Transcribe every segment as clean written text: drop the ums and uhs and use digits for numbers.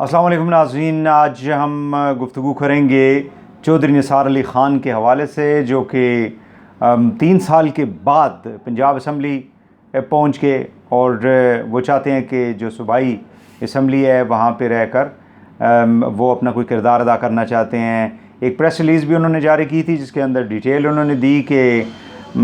अस्सलाम वालेकुम नाज़रीन, आज हम गुफ्तगू करेंगे चौधरी निसार अली ख़ान के हवाले से, जो कि 3 साल के बाद पंजाब असम्बली पहुंच के और वो चाहते हैं कि जो सूबाई असम्बली है वहाँ पे रहकर वो अपना कोई किरदार अदा करना चाहते हैं। एक प्रेस रिलीज़ भी उन्होंने जारी की थी जिसके अंदर डिटेल उन्होंने दी कि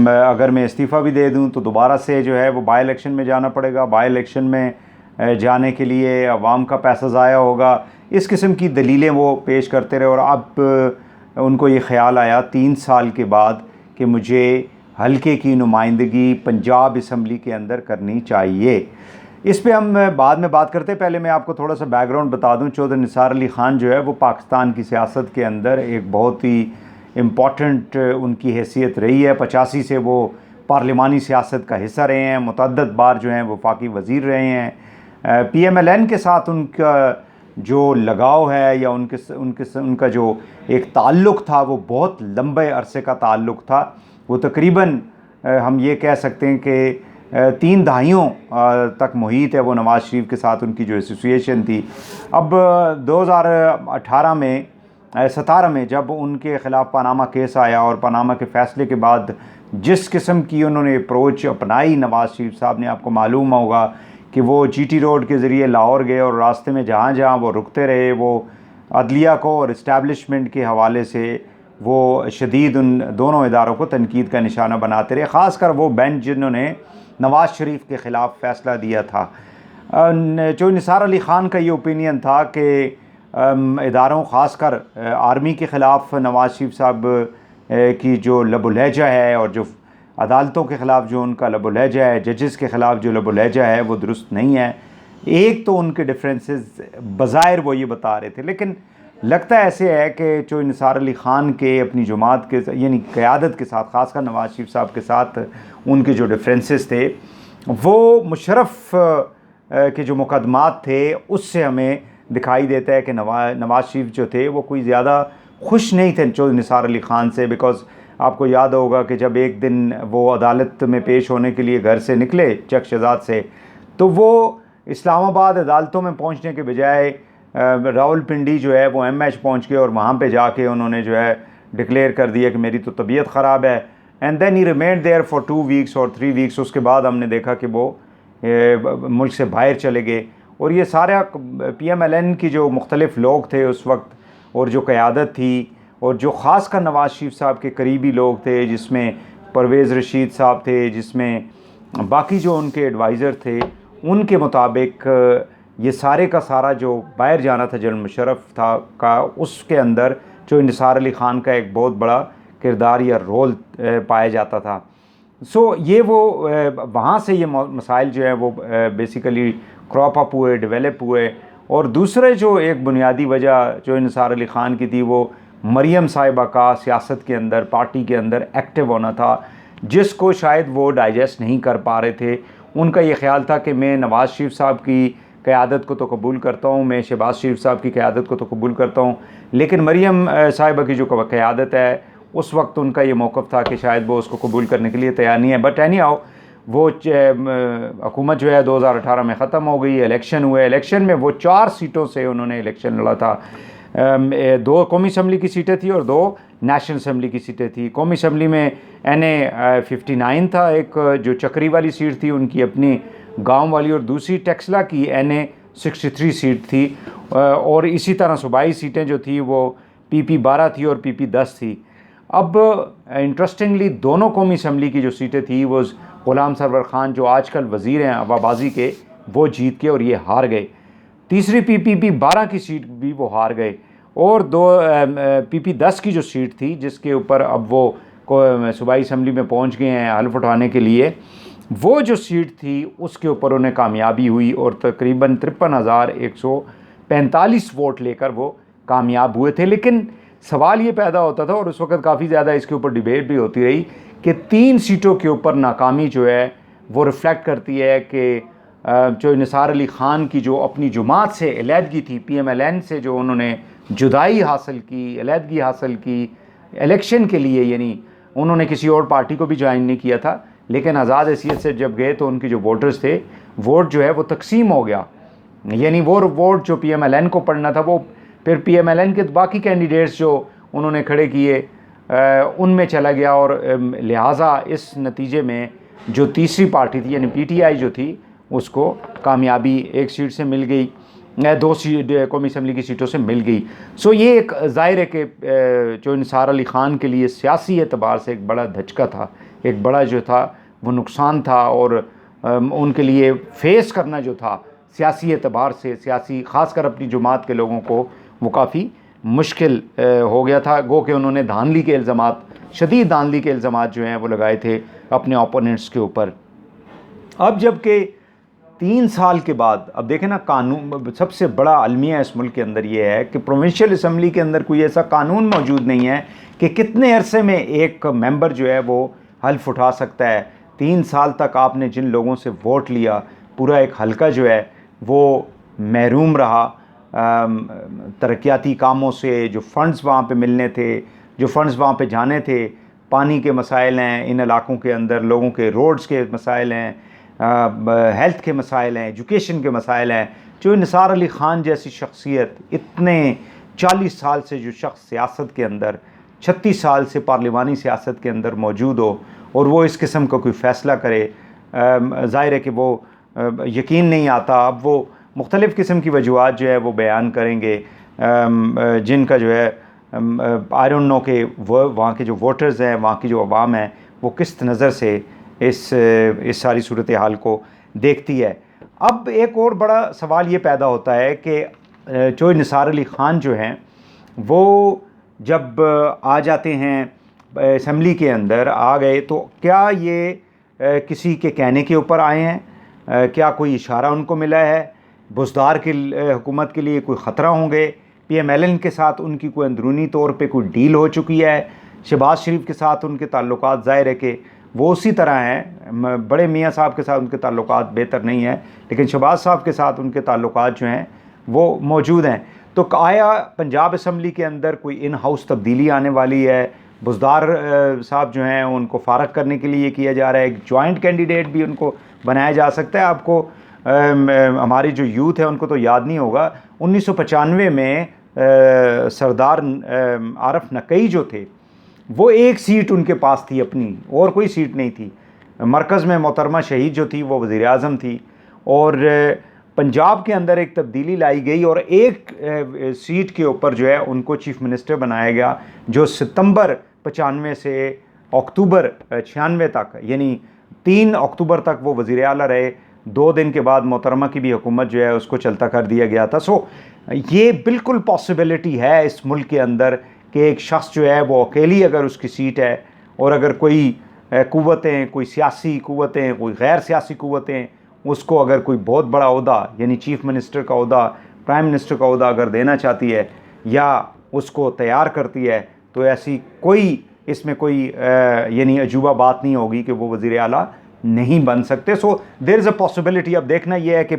अगर मैं इस्तीफ़ा भी दे दूँ तो दोबारा से जो है वो बाई इलेक्शन में जाना पड़ेगा, बाई इलेक्शन में जाने के लिए अवाम का पैसा ज़ाया होगा। इस किस्म की दलीलें वो पेश करते रहे और अब उनको ये ख़्याल आया 3 साल के बाद कि मुझे हल्के की नुमाइंदगी पंजाब असम्बली के अंदर करनी चाहिए। इस पे हम बाद में बात करते हैं। पहले मैं आपको थोड़ा सा बैकग्राउंड बता दूं। चौधरी निसार अली ख़ान जो है वो पाकिस्तान की सियासत के अंदर एक बहुत ही इम्पॉर्टेंट उनकी हैसियत रही है। 85 से वो पार्लिमानी सियासत का हिस्सा रहे हैं, मुतअद्दिद बार जो हैं वफाकी वज़ीर रहे हैं। PMLN के साथ उनका जो लगाव है या उनका जो एक ताल्लुक़ था वो बहुत लंबे अरसे का ताल्लुक़ था। वो तकरीबन हम ये कह सकते हैं कि 3 दहाइयों तक मुहीत है वो नवाज़ शरीफ के साथ उनकी जो एसोसिएशन थी। अब 2018 में 17 में जब उनके ख़िलाफ़ पनामा केस आया और पनामा के फ़ैसले के बाद जिस किस्म की उन्होंने अप्रोच अपनाई नवाज़ शरीफ साहब ने, आपको मालूम होगा कि वो GT रोड के ज़रिए लाहौर गए और रास्ते में जहाँ जहाँ वो रुकते रहे वो अदलिया को और इस्टेब्लिशमेंट के हवाले से वो शदीद उन दोनों इदारों को तनकीद का निशाना बनाते रहे। ख़ासकर वो बेंच जिन्होंने नवाज़ शरीफ के ख़िलाफ़ फ़ैसला दिया था। जो निसार अली ख़ान का ये ओपिनियन था कि इदारों ख़ासकर आर्मी के ख़िलाफ़ नवाज़ शरीफ साहब की जो लबो-लहजा है और जो अदालतों के ख़िलाफ़ जो उनका लबो-लहजा है, जजेस के ख़िलाफ़ जो लबो-लहजा है वो दुरुस्त नहीं है। एक तो उनके डिफरेंसेस बज़ाहिर वो ये बता रहे थे, लेकिन लगता ऐसे है कि जो निसार अली ख़ान के अपनी जमात के यानी क़यादत के साथ, ख़ासकर नवाज़ शरीफ साहब के साथ उनके जो डिफरेंसेस थे वो मुशर्रफ के जो मुकदमात थे उससे हमें दिखाई देता है कि नवाज़ शरीफ जो थे वो कोई ज़्यादा खुश नहीं थे चौधरी निसार अली ख़ान से। बिकॉज़ आपको याद होगा कि जब एक दिन वो अदालत में पेश होने के लिए घर से निकले चक शहजाद से, तो वो इस्लामाबाद अदालतों में पहुंचने के बजाय रावलपिंडी जो है वो MH पहुंच गए और वहाँ पे जाके उन्होंने जो है डिक्लेयर कर दिया कि मेरी तो तबीयत ख़राब है। And then he remained there for 2 weeks और 3 वीक्स। उसके बाद हमने देखा कि वो मुल्क से बाहर चले गए। और ये सारा PMLN की जो मुख्तलिफ़ लोग थे उस वक्त और जो क़यादत थी और जो ख़ासकर नवाज़ शरीफ साहब के करीबी लोग थे, जिसमें परवेज़ रशीद साहब थे, जिसमें बाकी जो उनके एडवाइज़र थे, उनके मुताबिक ये सारे का सारा जो बाहर जाना था जनरल मुशर्रफ था का, उसके अंदर जो निसार अली ख़ान का एक बहुत बड़ा किरदार या रोल पाया जाता था। सो ये वो वहाँ से ये मसाइल जो है वो बेसिकली क्रॉप अप हुए, डेवलप हुए। और दूसरे जो एक बुनियादी वजह जो निसार अली ख़ान की थी वो मरियम साहिबा का सियासत के अंदर, पार्टी के अंदर एक्टिव होना था, जिसको शायद वो डाइजेस्ट नहीं कर पा रहे थे। उनका ये ख्याल था कि मैं नवाज़ शरीफ साहब की क़यादत को तो कबूल करता हूँ, मैं शहबाज शरीफ साहब की क़यादत को तो कबूल करता हूँ, लेकिन मरियम साहिबा की जो क़यादत है उस वक्त उनका ये मौक़िफ़ था कि शायद वो उसको कबूल करने के लिए तैयार नहीं है। बट एनी हाउ वो हुकूमत जो है 2018 में ख़त्म हो गई, इलेक्शन हुए। इलेक्शन में वो 4 सीटों से उन्होंने इलेक्शन लड़ा था। 2 कौमी असम्बली की सीटें थी और 2 नेशनल असम्बली की सीटें थी। कौमी असम्बली में NA 59 था, एक जो चक्री वाली सीट थी उनकी अपनी गांव वाली, और दूसरी टेक्सला की NA 63 सीट थी। और इसी तरह सूबाई सीटें जो थी वो PP 12 थी और PP 10 थी। अब इंटरेस्टिंगली दोनों कौमी असम्बली की जो सीटें थी वो ग़ुलाम सरवर ख़ान जो आजकल वज़ीर हैं हवाबाजी के, वो जीत के और ये हार गए। तीसरी PP 12 की सीट भी वो हार गए। और 2 PP 10 की जो सीट थी जिसके ऊपर अब वो सूबाई असम्बली में पहुंच गए हैं हल्फ उठाने के लिए, वो जो सीट थी उसके ऊपर उन्हें कामयाबी हुई और तकरीबन 53,145 वोट लेकर वो कामयाब हुए थे। लेकिन सवाल ये पैदा होता था और उस वक्त काफ़ी ज़्यादा इसके ऊपर डिबेट भी होती रही कि 3 सीटों के ऊपर नाकामी जो है वो रिफ़्लेक्ट करती है कि जो निसार अली ख़ान की जो अपनी जमात से अलहदगी थी, PMLN से जो उन्होंने जुदाई हासिल की, अलहदगी हासिल की इलेक्शन के लिए, यानी उन्होंने किसी और पार्टी को भी ज्वाइन नहीं किया था, लेकिन आज़ाद हैसियत से जब गए तो उनके जो वोटर्स थे, वोट जो है वो तकसीम हो गया। यानी वो वोट जो PMLN को पड़ना था वो फिर PMLN के बाकी कैंडिडेट्स जो उन्होंने खड़े किए उनमें चला गया, और लिहाजा इस नतीजे में जो तीसरी पार्टी थी यानी PTI जो थी उसको कामयाबी एक सीट से मिल गई, 2 सीट कौमी असम्बली की सीटों से मिल गई। सो ये एक ज़ाहिर है कि जो निसार अली ख़ान के लिए सियासी एतबार से एक बड़ा धचका था, एक बड़ा जो था वो नुकसान था, और उनके लिए फेस करना जो था सियासी एतबार से, सियासी ख़ासकर अपनी जमात के लोगों को वो काफ़ी मुश्किल हो गया था। गो कि उन्होंने धांधली के इल्ज़ामात, शदीद धांधली के इल्ज़ामात जो हैं वो लगाए थे अपने ओपोनेंट्स के ऊपर। अब जबकि 3 साल के बाद, अब देखें ना, कानून सबसे बड़ा अलमिया इस मुल्क के अंदर ये है कि प्रोविंशियल असम्बली के अंदर कोई ऐसा कानून मौजूद नहीं है कि कितने अरसे में एक मेंबर जो है वो हल्फ उठा सकता है। 3 साल तक आपने जिन लोगों से वोट लिया, पूरा एक हल्का जो है वो महरूम रहा तरक्याती कामों से। जो फ़ंड्स वहाँ पे मिलने थे, जो फ़ंड्स वहाँ पे जाने थे, पानी के मसाइल हैं इन इलाकों के अंदर, लोगों के रोड्स के मसाइल हैं, हेल्थ के मसाइल हैं, एजुकेशन के मसाइल हैं। जो निसार अली ख़ान जैसी शख्सियत, इतने 40 साल से जो शख्स सियासत के अंदर, 36 साल से पार्लिमानी सियासत के अंदर मौजूद हो, और वो इस किस्म का कोई फ़ैसला करे, ज़ाहिर है कि वो यकीन नहीं आता। अब वो मुख्तलिफ़ किस्म की वजूहात जो है वो बयान करेंगे, जिनका जो है आई डोंट नो कि वो वहाँ के जो वोटर्स हैं, वहाँ की जो अवाम है, वो किस नज़र से इस सारी सूरत हाल को देखती है। अब एक और बड़ा सवाल ये पैदा होता है कि जो निसार अली ख़ान जो हैं वो जब आ जाते हैं असम्बली के अंदर, आ गए, तो क्या ये किसी के कहने के ऊपर आए हैं? क्या कोई इशारा उनको मिला है? बुज़दार की हुकूमत के लिए कोई ख़तरा होंगे? PMLN के साथ उनकी कोई अंदरूनी तौर पे कोई डील हो चुकी है? शहबाज शरीफ के साथ उनके ताल्लुकात ज़ाहिर है कि वो उसी तरह हैं। बड़े मियाँ साहब के साथ उनके ताल्लुकात बेहतर नहीं है, लेकिन शहबाज साहब के साथ उनके ताल्लुकात जो हैं वो मौजूद हैं। तो आया पंजाब असम्बली के अंदर कोई इन हाउस तब्दीली आने वाली है? बुज़दार साहब जो हैं उनको फ़ारग करने के लिए किया जा रहा है, एक जॉइंट कैंडिडेट भी उनको बनाया जा सकता है। आपको हमारी जो यूथ है उनको तो याद नहीं होगा, 1995 में सरदार आरफ नकई जो थे वो एक सीट उनके पास थी अपनी, और कोई सीट नहीं थी। मरकज़ में मोहतरमा शहीद जो थी वो वज़ीर आज़म थी, और पंजाब के अंदर एक तब्दीली लाई गई और एक सीट के ऊपर जो है उनको चीफ़ मिनिस्टर बनाया गया, जो सितंबर 95 से अक्टूबर 96 तक, यानी 3 अक्टूबर तक वो वज़ीर आला रहे। 2 दिन के बाद मोहतरमा की भी हुकूमत जो है उसको चलता कर दिया गया था। सो ये बिल्कुल पॉसिबिलिटी है इस मुल्क के अंदर कि एक शख्स जो है वो अकेली अगर उसकी सीट है, और अगर कोई क़ुव्वतें, कोई सियासी क़ुव्वतें, कोई गैर सियासी क़ुव्वतें उसको अगर कोई बहुत बड़ा ओहदा यानी चीफ़ मिनिस्टर का ओहदा, प्राइम मिनिस्टर का ओहदा अगर देना चाहती है या उसको तैयार करती है, तो ऐसी कोई इसमें कोई यानी अजूबा बात नहीं होगी कि वो वज़ीर आला नहीं बन सकते। So there is a possibility. अब देखना ये है कि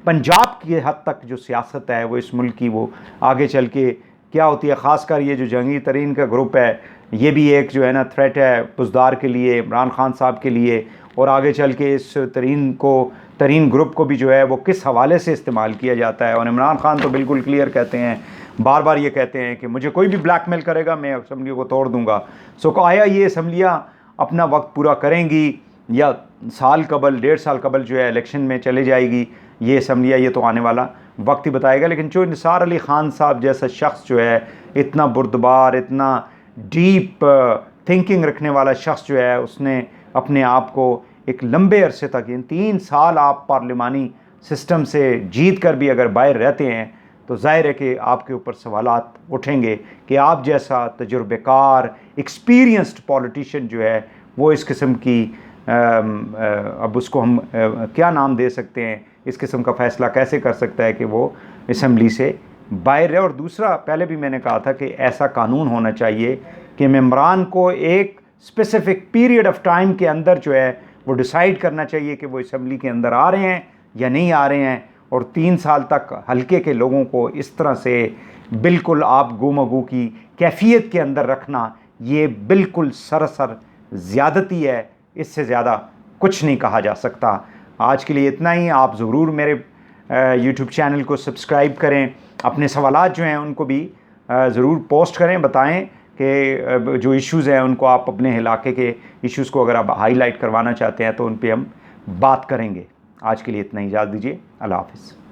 पंजाब की हद तक जो सियासत है वो इस मुल्क की वो आगे चल के क्या होती है। ख़ासकर ये जो जहांगीर तरीन का ग्रुप है, ये भी एक जो है ना थ्रेट है बुज़दार के लिए, इमरान ख़ान साहब के लिए, और आगे चल के इस तरीन ग्रुप को भी जो है वो किस हवाले से इस्तेमाल किया जाता है। और इमरान ख़ान तो बिल्कुल क्लियर कहते हैं, बार बार ये कहते हैं कि मुझे कोई भी ब्लैकमेल करेगा मैं असम्बली को तोड़ दूँगा। सो आया ये असम्बलियाँ अपना वक्त पूरा करेंगी या साल कबल, 1.5 साल कबल जो है इलेक्शन में चले जाएगी ये असम्बलियाँ? ये तो आने वाला वक्त ही बताएगा। लेकिन जो निसार अली ख़ान साहब जैसा शख्स जो है, इतना बुर्दबार, इतना डीप थिंकिंग रखने वाला शख्स जो है, उसने अपने आप को एक लंबे अरसे तक, इन 3 साल आप पार्लिमानी सिस्टम से जीत कर भी अगर बाहर रहते हैं तो जाहिर है कि आपके ऊपर सवालात उठेंगे कि आप जैसा तजुर्बेकार एक्सपीरियंस्ड पॉलिटिशियन जो है वो इस किस्म की अब उसको हम क्या नाम दे सकते हैं, इस किस्म का फ़ैसला कैसे कर सकता है कि वो असम्बली से बाहर है। और दूसरा, पहले भी मैंने कहा था कि ऐसा कानून होना चाहिए कि मेंबरान को एक स्पेसिफ़िक पीरियड ऑफ टाइम के अंदर जो है वो डिसाइड करना चाहिए कि वो असम्बली के अंदर आ रहे हैं या नहीं आ रहे हैं। और 3 साल तक हल्के के लोगों को इस तरह से बिल्कुल आप गुमगू की कैफियत के अंदर रखना, ये बिल्कुल सरासर ज़्यादती है। इससे ज़्यादा कुछ नहीं कहा जा सकता। आज के लिए इतना ही। आप ज़रूर मेरे यूट्यूब चैनल को सब्सक्राइब करें। अपने सवालात जो हैं उनको भी ज़रूर पोस्ट करें, बताएं कि जो इश्यूज़ हैं उनको आप अपने इलाके के इश्यूज़ को अगर आप हाईलाइट करवाना चाहते हैं तो उन पे हम बात करेंगे। आज के लिए इतना ही, इजाज़त दीजिए। अल्लाह हाफ़िज़।